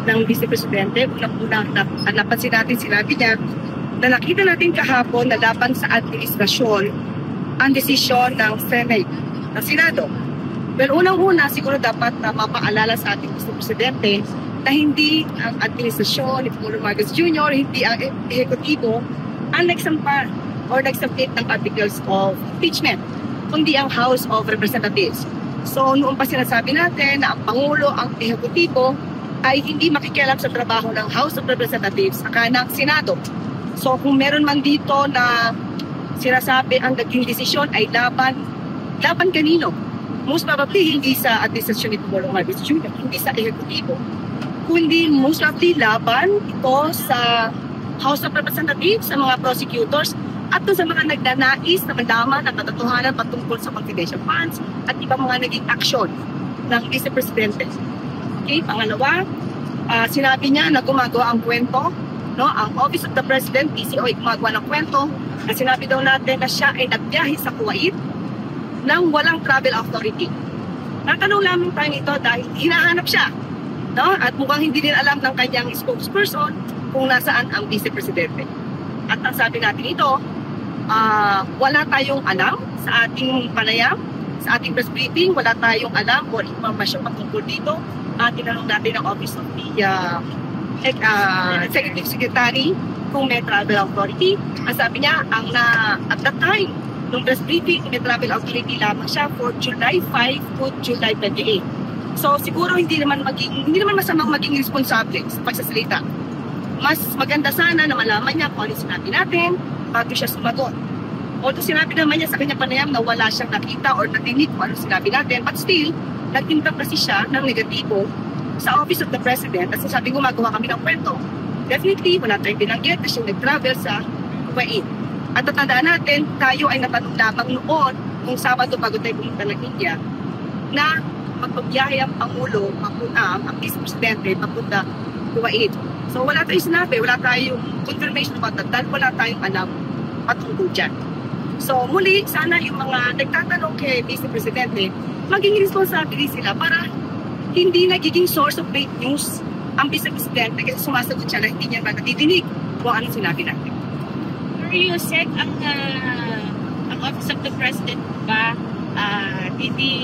ng Vice Presidente. Unang-unang napansin natin, sinabi niya na nakita natin kahapon na laban sa administrasyon ang desisyon ng Senate, ng Senado. Pero unang-una, siguro dapat mapaalala sa ating Vice Presidente na hindi ang administrasyon ni Pangulong Marcos Jr., hindi ang ehekutibo ang nagsampa or nagsubmit ng articles of impeachment, kundi ang House of Representatives. So noon pa sinasabi natin na ang Pangulo, ang ehekutibo, ay hindi makikialam sa trabaho ng House of Representatives saka ng Senado. So kung meron man dito na sinasabi ang naging desisyon ay laban kanino? Most probably hindi sa administrasyon ni Pangulong Marcos Jr., hindi sa ehekutibo, kundi most probably laban ito sa House of Representatives, sa mga prosecutors, at sa mga nagdanais na malaman ang katotohanan patungkol sa confidential funds at ibang mga naging aksyon ng Vice Presidente. Okay, pangalawa, sinabi niya na gumagawa ang kwento, no? Ang Office of the President, PCO, ay gumagawa ng kwento na sinabi daw natin na siya ay nagbiyahe sa Kuwait nang walang travel authority. Natanong lamang tayo ito dahil hinahanap siya, no? At mukhang hindi din alam ng kanyang spokesperson kung nasaan ang Vice Presidente. At ang sabi natin ito, wala tayong alam sa ating panayam, sa ating press briefing, wala tayong alam o informasyon patungkol dito. Tinanong natin ang Office of the Executive Secretary kung may travel authority. Ang sabi niya, at that time, nung press briefing, may travel authority lamang siya for July 5 to July 28. So siguro hindi naman masamang maging responsable sa pagsasalita. Mas maganda sana na malaman niya kung ano sinabi natin bago siya sumagot. Although sinabi naman niya sa kanya panayam na wala siyang nakita or natinig kung ano sinabi natin, but still, nagtintak kasi siya ng negatibo sa Office of the President at sasabi gumagawa kami ng kwento. Definitely, wala tayong binanggit na siyang nag-travel sa Kuwait. At tatandaan natin, tayo ay natanong lamang noon, kung Sabado bago tayo pumunta ng India, na magpabiyahe ang Pangulo, ang Vice Presidente, papunta Kuwait. So wala tayong sinabi, wala tayong confirmation about that, dahil wala tayong alam patungkol dyan. So muli, sana yung mga nagtatanong kay Vice Presidente, maging responsable sila para hindi nagiging source of fake news ang Vice Presidente kasi sumasagot siya na hindi niya natidinig kung anong sinabi natin. Pero you said ang Office of the President ba hindi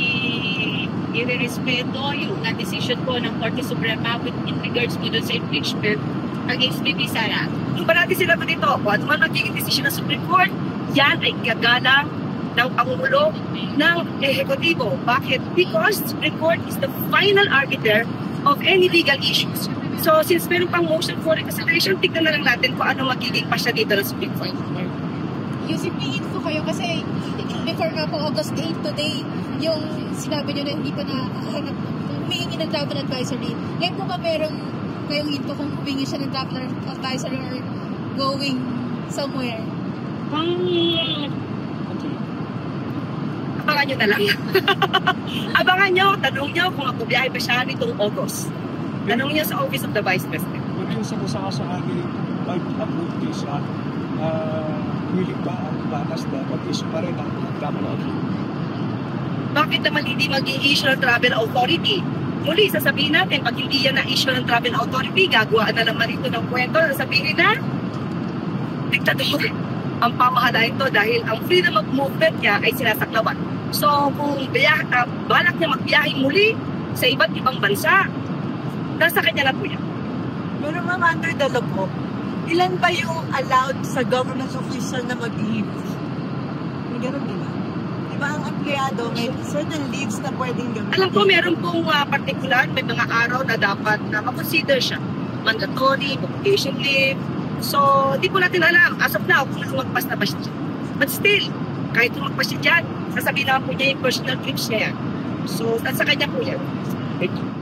i-respeto yung decision po ng Korte Suprema in regards po doon sa impeachment against BP Sara? Kung ba natin sila pa dito, kung ano man magiging decision ng Supreme Court, yan ay gagalang ng Pangulo ng Ehekutibo. Bakit? Because Supreme Court is the final arbiter of any legal issues. So since meron pang motion for reconsideration, tignan na lang natin kung ano magiging pasya dito ng Supreme Court. Using the info kayo kasi before nga po August 8 today, yung sinabi nyo na hindi pa nakahanap, humingi ng travel advisory. Ngayon po ba meron kayong info kung humingi siya ng travel advisory or going somewhere? Abangan nyo na lang. Abangan nyo, tanong nyo kung magbubiyahe pa siya nitong August. Tanong nyo sa Office of the Vice President. Kung sa akin, pag-upload kayo sa willing ba ang batas na mag-issue pa rin ang travel authority? Bakit naman hindi mag-i-issue ng travel authority? Muli, sasabihin natin, pag hindi yan na-issue ng travel authority, gagawa na naman ito ng kwento, sasabihin na, diktador ang pamahalaan ito dahil ang freedom of movement niya ay sinasaklawan. So, kung balak niya magbiyahe muli sa iba't ibang bansa, nasa kanya na po yan. Pero ma'am, under the law po, ilan ba yung allowed sa government official na mag-leave? May gano'n din ba? Diba ang empleyado, may certain leaves na pwedeng gamitin? Alam ko, meron pong particular, may mga araw na dapat na makonsider siya. Mandatory, vacation leave. So, di po natin alam. As of now, kung lumagpas na ba siya. But still, kahit lumagpas siya dyan, sasabihin naman po niya yung personal trips niya yan. So, sa kanya po yan. Thank you.